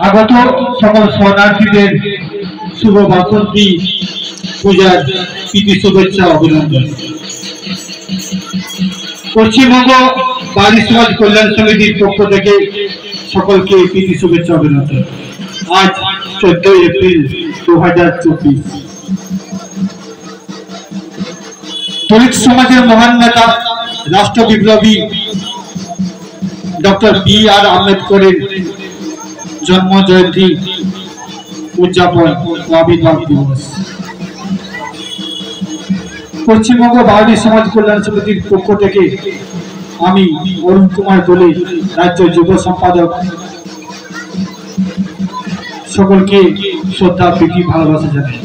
আগত সকল শরণার্থীদের শুভ বাসন্তী পূজার প্রীতি শুভেচ্ছা অভিনন্দন। পশ্চিমবঙ্গ বাড়ি সমাজ কল্যাণ সমিতির পক্ষ থেকে সকলকে প্রীতি শুভেচ্ছা অভিনন্দন। আজ 14 এপ্রিল 2024। দলিত সমাজের মহান নেতা রাষ্ট্র বিপ্লবী ডক্টর বি.আর. আম্বেদকরের জন্ম জয়ন্তী উদযাপন ও আবির্ভাব দিবস। পশ্চিমবঙ্গ বাঙালি সমাজ কল্যাণ সমিতির পক্ষ থেকে আমি অরুণ কুমার দোলে, রাজ্য যুব সম্পাদক, সকলকে শ্রদ্ধা প্রীতি ভালোবাসা জানাই।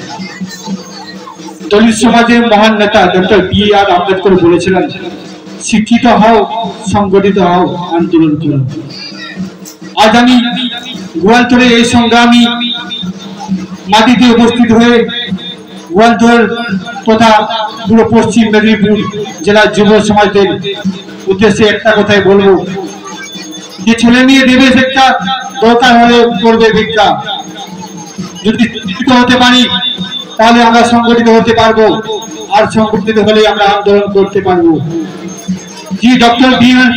দলিত সমাজের মহান নেতা ডক্টর বি.আর. আম্বেদকর বলেছিলেন, শিক্ষিত হও, সংগঠিত হও, আন্দোলন করো। আজ আমি গোয়ালতোড়ে এই সংগ্রামী মাটিতে উপস্থিত হয়ে গোয়ালতোড় তথা পুরো পশ্চিম মেদিনীপুর জেলার যুব সমাজদের উদ্দেশ্যে একটা কথাই বলবো, যে ছেলে মেয়ে দেবে শিক্ষা, দরকার হলে করবে ভিক্ষা। যদি শিক্ষিত হতে পারি তাহলে আমরা সংগঠিত হতে পারবো, আর সংগঠিত হলে আমরা আন্দোলন করতে পারবো। জি ডক্টর বি.আর.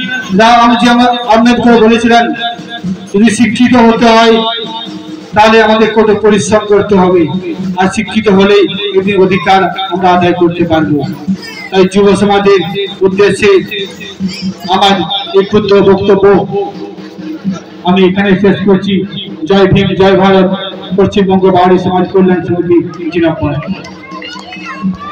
আম্বেদকর বলেছিলেন, যদি শিক্ষিত হতে হয় তাহলে আমাদের কত পরিশ্রম করতে হবে, আর শিক্ষিত হলে এদের অধিকার আমরা আদায় করতে পারবো। তাই যুব সমাজের উদ্দেশ্যে আমার এই ক্ষুদ্র বক্তব্য আমি এখানে শেষ করছি। জয় ভীম, জয় ভারত। পশ্চিমবঙ্গ বাঙালি সমাজ কল্যাণ সমিতি, জিনাপাড়া।